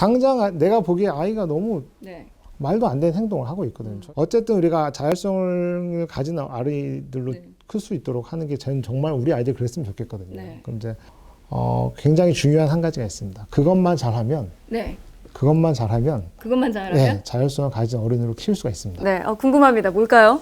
당장 내가 보기에 아이가 너무 네. 말도 안 되는 행동을 하고 있거든요. 어쨌든 우리가 자율성을 가진 아이들로 네. 클 수 있도록 하는 게 저는 정말 우리 아이들 그랬으면 좋겠거든요. 네. 그럼 이제 굉장히 중요한 한 가지가 있습니다. 그것만 잘하면 네. 그것만 잘하면 그것만 잘하면? 네, 자율성을 가진 어린으로 키울 수가 있습니다. 네, 궁금합니다. 뭘까요?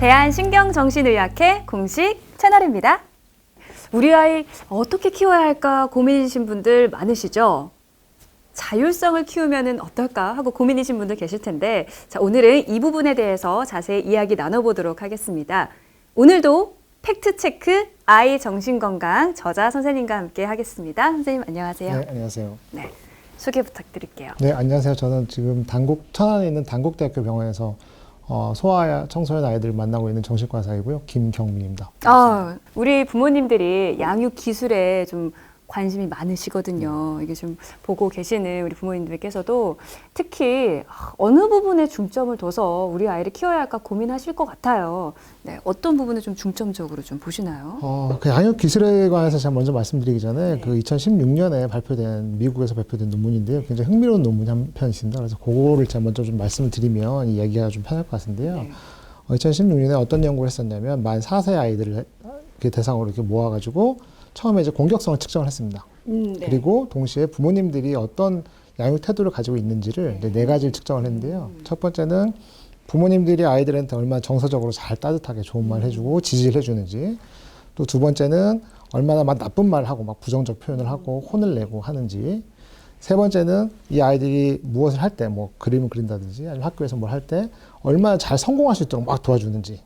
대한신경정신의학회 공식 채널입니다. 우리 아이 어떻게 키워야 할까 고민이신 분들 많으시죠? 자율성을 키우면 어떨까 하고 고민이신 분들 계실 텐데, 자, 오늘은 이 부분에 대해서 자세히 이야기 나눠보도록 하겠습니다. 오늘도 팩트체크 아이 정신건강 저자 선생님과 함께 하겠습니다. 선생님 안녕하세요. 네, 안녕하세요. 네, 소개 부탁드릴게요. 네, 안녕하세요. 저는 지금 천안에 있는 단국대학교 병원에서 소아 청소년 아이들을 만나고 있는 정신과 의사이고요. 김경민입니다. 우리 부모님들이 양육 기술에 좀 관심이 많으시거든요. 이게 좀 보고 계시는 우리 부모님들께서도 특히 어느 부분에 중점을 둬서 우리 아이를 키워야 할까 고민하실 것 같아요. 네, 어떤 부분을 좀 중점적으로 좀 보시나요? 그 양육 기술에 관해서 제가 먼저 말씀드리기 전에 네. 그 2016년에 미국에서 발표된 논문인데요. 굉장히 흥미로운 논문이 한 편 있습니다. 그래서 그거를 제가 먼저 좀 말씀을 드리면 이야기가 좀 편할 것 같은데요. 네. 2016년에 어떤 연구를 했었냐면 만 4세 아이들을 이렇게 대상으로 이렇게 모아가지고 처음에 이제 공격성을 측정을 했습니다. 네. 그리고 동시에 부모님들이 어떤 양육 태도를 가지고 있는지를 이제 네 가지를 측정을 했는데요. 첫 번째는 부모님들이 아이들한테 얼마나 정서적으로 잘 따뜻하게 좋은 말 해주고 지지를 해주는지, 또 두 번째는 얼마나 막 나쁜 말을 하고 막 부정적 표현을 하고 혼을 내고 하는지, 세 번째는 이 아이들이 무엇을 할 때, 뭐 그림을 그린다든지 아니면 학교에서 뭘 할 때 얼마나 잘 성공할 수 있도록 막 도와주는지,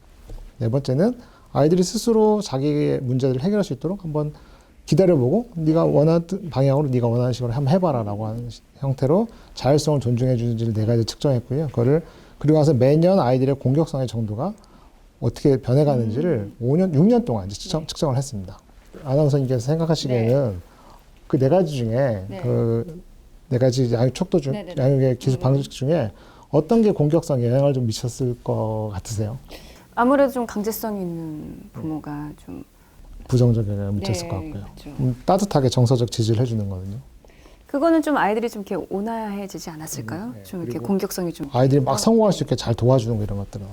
네 번째는 아이들이 스스로 자기의 문제들을 해결할 수 있도록 한번 기다려보고 네가 원하는 방향으로 네가 원하는 식으로 한번 해봐라라고 하는 형태로 자율성을 존중해 주는지를 네 가지 측정했고요. 그리고 나서 매년 아이들의 공격성의 정도가 어떻게 변해가는지를 6년 동안 이제 측정을 했습니다. 아나운서님께서 생각하시기에는 그 네 가지 중에 그 네 가지 양육 척도 중 양육의 기술 방식 중에 어떤 게 공격성에 영향을 좀 미쳤을 것 같으세요? 아무래도 좀 강제성 있는 부모가 좀 부정적 영향을 미쳤을 것 같고요. 그렇죠. 따뜻하게 정서적 지지를 해주는 거거든요. 그거는 좀 아이들이 좀 이렇게 온화해지지 않았을까요? 좀 이렇게 공격성이 좀 아이들이 막 성공할 수 있게 잘 도와주는 거 이런 것들은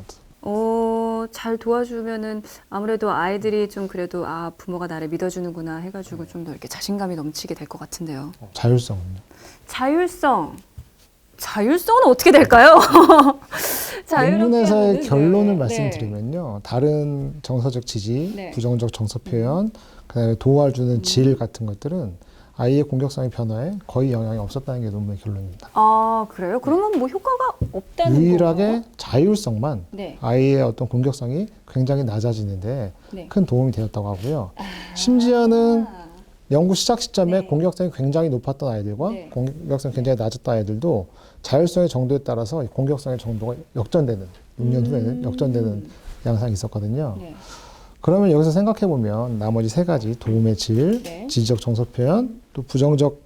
잘 도와주면은 아무래도 아이들이 좀 그래도 부모가 나를 믿어주는구나 해가지고 좀 더 이렇게 자신감이 넘치게 될 것 같은데요. 자율성은요? 자율성은 어떻게 될까요? 논문에서의 결론을 말씀드리면요. 다른 정서적 지지, 네. 부정적 정서 표현, 그다음에 도와주는 질 같은 것들은 아이의 공격성의 변화에 거의 영향이 없었다는 게 논문의 결론입니다. 그래요? 그러면 뭐 효과가 없다는 유일하게 거예요? 자율성만 네. 아이의 어떤 공격성이 굉장히 낮아지는데 네. 큰 도움이 되었다고 하고요. 심지어는 연구 시작 시점에 공격성이 굉장히 높았던 아이들과 공격성이 굉장히 낮았던 아이들도 자율성의 정도에 따라서 공격성의 정도가 역전되는, 6년 후에는 역전되는 양상이 있었거든요. 네. 그러면 여기서 생각해 보면 나머지 세 가지 도움의 질, 지지적 정서 표현, 또 부정적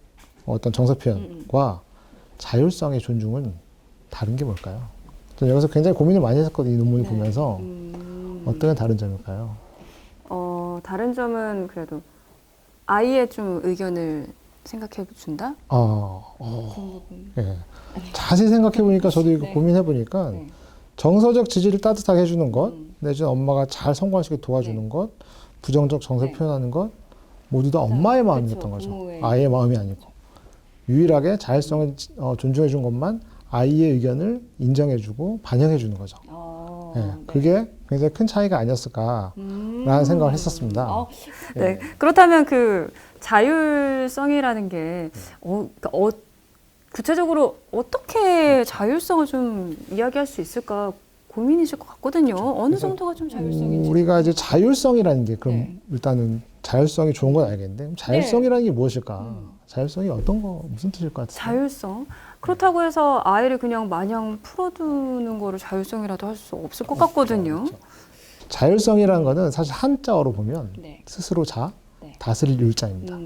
어떤 정서 표현과 자율성의 존중은 다른 게 뭘까요? 저는 여기서 굉장히 고민을 많이 했었거든요. 이 논문을 보면서 어떤 다른 점일까요? 다른 점은 그래도 아이의 좀 의견을 생각해 준다? 예. 자세히 생각해 보니까 저도 이거 고민해 보니까 정서적 지지를 따뜻하게 해주는 것, 내지는 엄마가 잘 성공할 수 있게 도와주는 것, 부정적 정서 표현하는 것, 모두 다 엄마의 마음이었던 거죠. 부모의. 아이의 마음이 아니고. 유일하게 자율성을 존중해 준 것만 아이의 의견을 인정해 주고 반영해 주는 거죠. 그게 굉장히 큰 차이가 아니었을까라는 생각을 했었습니다. 네. 그렇다면 그 자율성이라는 게 그러니까 구체적으로 어떻게 자율성을 좀 이야기할 수 있을까 고민이실 것 같거든요. 어느 정도가 좀 자율성인지. 우리가 이제 자율성이라는 게 그럼 일단은 자율성이 좋은 건 알겠는데 그럼 자율성이라는 게 무엇일까? 자율성이 무슨 뜻일 것 같아요? 자율성? 그렇다고 해서 아이를 그냥 마냥 풀어두는 거를 자율성이라도 할 수 없을 것 같거든요. 그렇죠. 자율성이라는 거는 사실 한자어로 보면 네. 스스로 다스릴 율자입니다.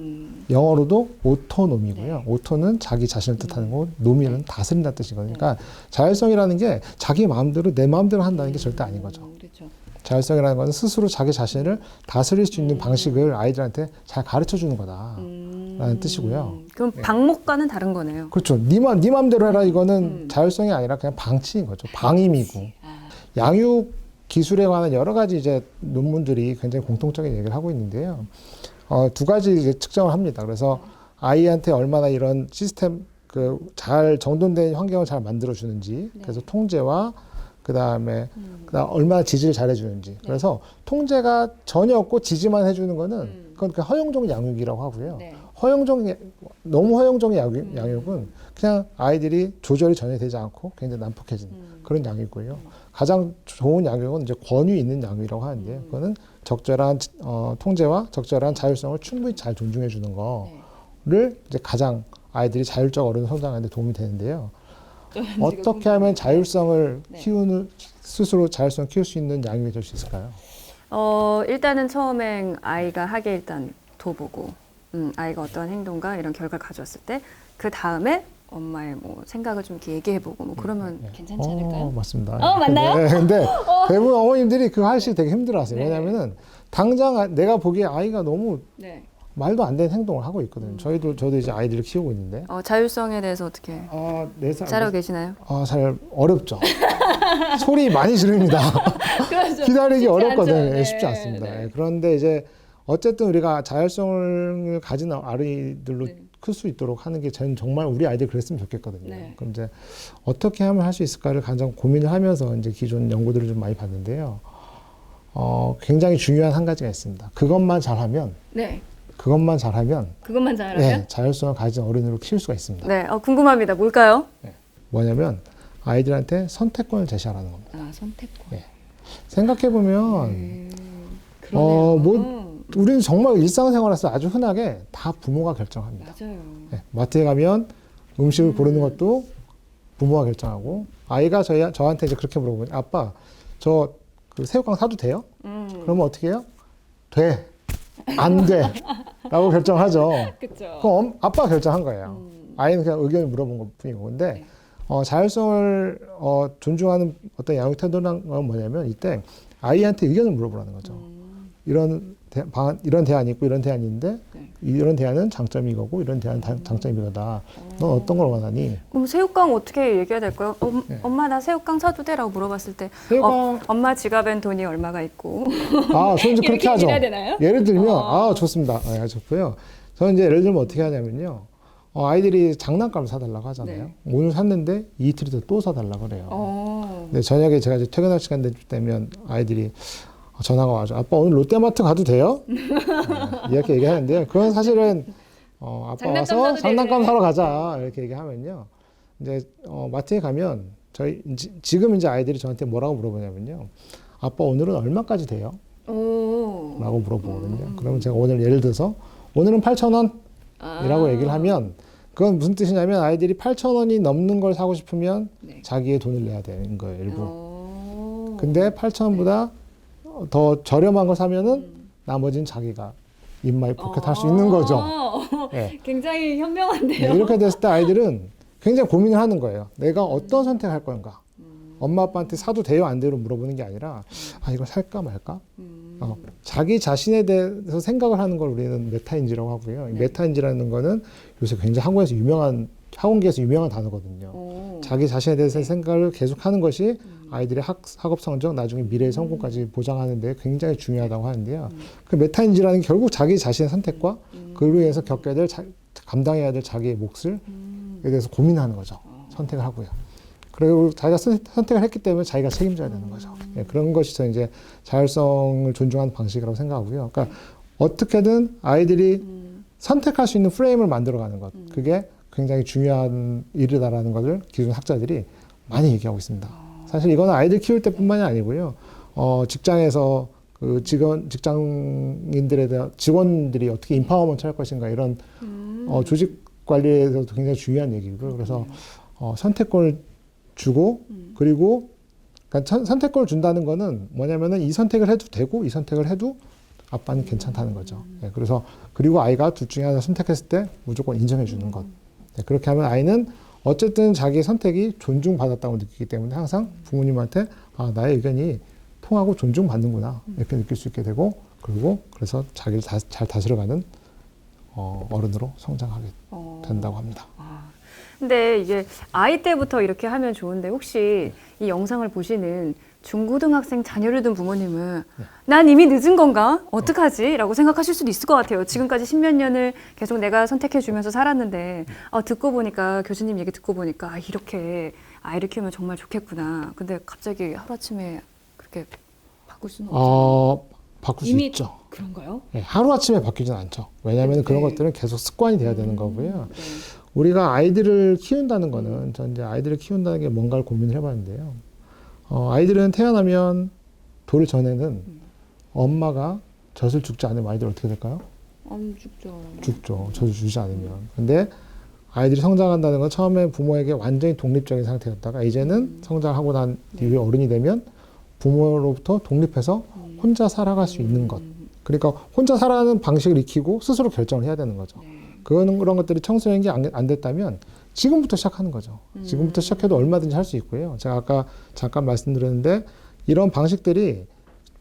영어로도 오토노미고요. 오토는 자기 자신을 뜻하는 거고 노미는 다스린다는 뜻이거든요. 그러니까 자율성이라는 게 자기 마음대로 내 마음대로 한다는 게 절대 아닌 거죠. 그렇죠. 자율성이라는 것은 스스로 자기 자신을 다스릴 수 있는 방식을 아이들한테 잘 가르쳐 주는 거다라는 뜻이고요. 그럼 방목과는 다른 거네요. 그렇죠. 네 맘대로 해라 이거는 자율성이 아니라 그냥 방치인 거죠. 방임이고. 양육 기술에 관한 여러 가지 이제 논문들이 굉장히 공통적인 얘기를 하고 있는데요. 두 가지 이제 측정을 합니다. 그래서 아이한테 얼마나 이런 시스템 잘 정돈된 환경을 잘 만들어 주는지, 그래서 통제와 그다음 얼마나 지지를 잘 해주는지. 그래서 통제가 전혀 없고 지지만 해주는 거는 그건 그냥 허용적 양육이라고 하고요. 너무 허용적 양육은 그냥 아이들이 조절이 전혀 되지 않고 굉장히 난폭해지는 그런 양육이고요. 가장 좋은 양육은 이제 권위 있는 양육이라고 하는데요. 그거는 적절한 통제와 적절한 자율성을 충분히 잘 존중해 주는 거를 이제 가장 아이들이 자율적 어른 성장하는 데 도움이 되는데요. 어떻게 하면 자율성을 스스로 자율성을 키울 수 있는 양육이 될 수 있을까요? 일단은 처음엔 아이가 하게 일단 둬보고, 아이가 어떤 행동과 이런 결과를 가져왔을 때, 그 다음에 엄마의 뭐 생각을 좀 이렇게 얘기해보고, 뭐 그러면 괜찮지 않을까요? 맞습니다. 맞나요? 네, 근데 대부분 어머님들이 그거 하시기 되게 힘들어하세요. 왜냐하면은 당장 내가 보기에 아이가 너무 말도 안 되는 행동을 하고 있거든요. 저도 이제 아이들을 키우고 있는데. 자율성에 대해서 어떻게 잘하고 계시나요? 잘 어렵죠. 소리 많이 지릅니다. 그렇죠. 기다리기 어렵거든요. 않죠. 쉽지 않습니다. 그런데 이제 어쨌든 우리가 자율성을 가진 아이들로 클 수 있도록 하는 게 저는 정말 우리 아이들 그랬으면 좋겠거든요. 그럼 이제 어떻게 하면 할 수 있을까를 가장 고민을 하면서 이제 기존 연구들을 좀 많이 봤는데요. 굉장히 중요한 한 가지가 있습니다. 그것만 잘하면 자율성을 가진 어른으로 키울 수가 있습니다. 네, 궁금합니다. 뭘까요? 뭐냐면 아이들한테 선택권을 제시하라는 겁니다. 선택권. 생각해 보면 우리는 정말 일상생활에서 아주 흔하게 다 부모가 결정합니다. 맞아요. 마트에 가면 음식을 고르는 것도 부모가 결정하고, 아이가 저한테 이제 그렇게 물어보면, 아빠 저 그 새우깡 사도 돼요? 그러면 어떻게 해요? 돼. 안 돼. 라고 결정하죠. 그럼 아빠가 결정한 거예요. 아이는 그냥 의견을 물어본 것 뿐이고. 근데 자율성을 존중하는 어떤 양육 태도는 뭐냐면, 이때 아이한테 의견을 물어보라는 거죠. 이런 대안이 있고 이런 대안이 있는데 이런 대안은 장점이 이거고 이런 대안은 장점이 이거다. 넌 어떤 걸 원하니? 그럼 새우깡 어떻게 얘기해야 될까요? 엄마 나 새우깡 사도 돼? 라고 물어봤을 때 엄마 지갑엔 돈이 얼마가 있고 저는 이제 그렇게 하죠. 되나요? 예를 들면 좋습니다. 좋고요. 저는 이제 예를 들면 어떻게 하냐면요. 아이들이 장난감을 사달라고 하잖아요. 오늘 샀는데 이틀 있다 또 사달라고 그래요. 근데 저녁에 제가 이제 퇴근할 시간 되면 아이들이 전화가 와서 아빠 오늘 롯데마트 가도 돼요? 이렇게 얘기하는데요. 그건 사실은 아빠 와서 장난감 사러 가자 이렇게 얘기하면요. 이제 마트에 가면 지금 이제 아이들이 저한테 뭐라고 물어보냐면요. 아빠 오늘은 얼마까지 돼요? 라고 물어보거든요. 그러면 제가 오늘 예를 들어서 오늘은 8,000원이라고 얘기를 하면 그건 무슨 뜻이냐면 아이들이 8,000원이 넘는 걸 사고 싶으면 자기의 돈을 내야 되는 거예요. 일부. 근데 8,000원보다 더 저렴한 거 사면은 나머지는 자기가 입마이 포켓할 수 있는 거죠. 굉장히 현명한데요. 이렇게 됐을 때 아이들은 굉장히 고민을 하는 거예요. 내가 어떤 선택할 건가? 엄마 아빠한테 사도 돼요 안 돼요 물어보는 게 아니라 이거 살까 말까? 자기 자신에 대해서 생각을 하는 걸 우리는 메타인지라고 하고요. 메타인지라는 거는 요새 굉장히 학원계에서 유명한 단어거든요. 자기 자신에 대해서 생각을 계속하는 것이 아이들의 학업 성적, 나중에 미래의 성공까지 보장하는 데 굉장히 중요하다고 하는데요. 그 메타인지라는 게 결국 자기 자신의 선택과 그로 인해서 겪게 될 감당해야 될 자기의 몫에 대해서 고민하는 거죠. 선택을 하고요. 그리고 자기가 선택을 했기 때문에 자기가 책임져야 되는 거죠. 그런 것이 저 이제 자율성을 존중하는 방식이라고 생각하고요. 그러니까 어떻게든 아이들이 선택할 수 있는 프레임을 만들어가는 것, 그게 굉장히 중요한 일이다라는 것을 기존 학자들이 많이 얘기하고 있습니다. 사실 이거는 아이들 키울 때뿐만이 아니고요. 직장에서 그 직장인들에 대한 직원들이 어떻게 인파워먼트 할 것인가 이런 조직 관리에서도 굉장히 중요한 얘기고요. 그래서 선택권을 주고 그리고 그러니까 선택권을 준다는 거는 뭐냐면은 이 선택을 해도 되고 이 선택을 해도 아빠는 괜찮다는 거죠. 그래서 그리고 아이가 둘 중에 하나 선택했을 때 무조건 인정해 주는 것. 그렇게 하면 아이는 어쨌든 자기 선택이 존중받았다고 느끼기 때문에 항상 부모님한테 나의 의견이 통하고 존중받는구나 이렇게 느낄 수 있게 되고 그리고 그래서 자기를 잘 다스려가는 어른으로 성장하게 된다고 합니다. 근데 이게 아이 때부터 이렇게 하면 좋은데 혹시 이 영상을 보시는 중고등학생 자녀를 둔 부모님은 난 이미 늦은 건가? 어떡하지? 라고 생각하실 수도 있을 것 같아요. 지금까지 십몇 년을 계속 내가 선택해 주면서 살았는데 듣고 보니까 교수님 얘기 듣고 보니까 이렇게 아이를 키우면 정말 좋겠구나. 근데 갑자기 하루아침에 그렇게 바꿀 수는 없잖아요. 바꿀 수 이미 있죠. 그런가요? 네, 하루아침에 바뀌진 않죠. 왜냐하면 네. 그런 것들은 계속 습관이 돼야 되는 거고요. 네. 우리가 아이들을 키운다는 거는 전 이제 아이들을 키운다는 게 뭔가를 고민을 해봤는데요. 아이들은 태어나면 돌 전에는 엄마가 젖을 죽지 않으면 아이들 어떻게 될까요? 안 죽죠. 죽죠. 젖을 주지 않으면. 근데 아이들이 성장한다는 건 처음에 부모에게 완전히 독립적인 상태였다가 이제는 성장하고 난 이후에 어른이 되면 부모로부터 독립해서 혼자 살아갈 수 있는 것. 그러니까 혼자 살아가는 방식을 익히고 스스로 결정을 해야 되는 거죠. 그런 것들이 청소년기 안 됐다면 지금부터 시작하는 거죠. 지금부터 시작해도 얼마든지 할 수 있고요. 제가 아까 잠깐 말씀드렸는데 이런 방식들이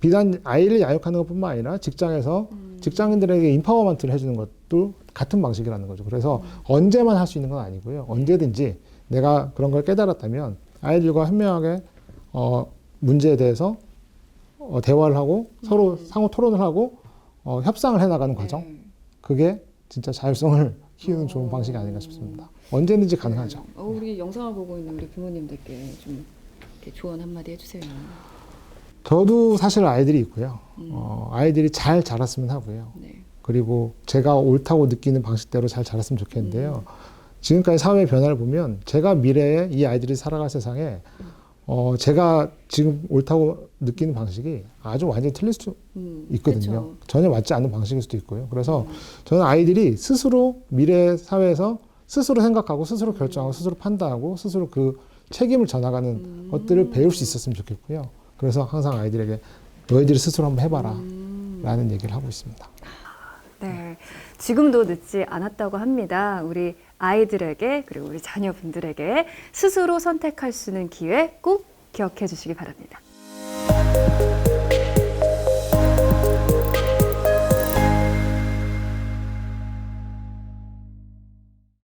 비단 아이를 양육하는 것뿐만 아니라 직장에서 직장인들에게 인파워먼트를 해주는 것도 같은 방식이라는 거죠. 그래서 언제만 할 수 있는 건 아니고요. 언제든지 내가 그런 걸 깨달았다면 아이들과 현명하게 문제에 대해서 대화를 하고 서로 상호 토론을 하고 협상을 해나가는 과정. 그게 진짜 자율성을 키우는 좋은 방식이 아닌가 싶습니다. 언제든지 가능하죠. 우리 영상을 보고 있는 우리 부모님들께 좀 이렇게 조언 한마디 해주세요. 저도 사실 아이들이 있고요. 아이들이 잘 자랐으면 하고요. 네. 그리고 제가 옳다고 느끼는 방식대로 잘 자랐으면 좋겠는데요. 지금까지 사회의 변화를 보면 제가 미래에 이 아이들이 살아갈 세상에 제가 지금 옳다고 느끼는 방식이 아주 완전히 틀릴 수 있거든요. 그쵸. 전혀 맞지 않는 방식일 수도 있고요. 그래서 저는 아이들이 스스로 미래 사회에서 스스로 생각하고 스스로 결정하고 스스로 판단하고 스스로 그 책임을 져나가는 것들을 배울 수 있었으면 좋겠고요. 그래서 항상 아이들에게 너희들이 스스로 한번 해봐라 라는 얘기를 하고 있습니다. 네, 지금도 늦지 않았다고 합니다. 우리 아이들에게 그리고 우리 자녀분들에게 스스로 선택할 수 있는 기회 꼭 기억해 주시기 바랍니다.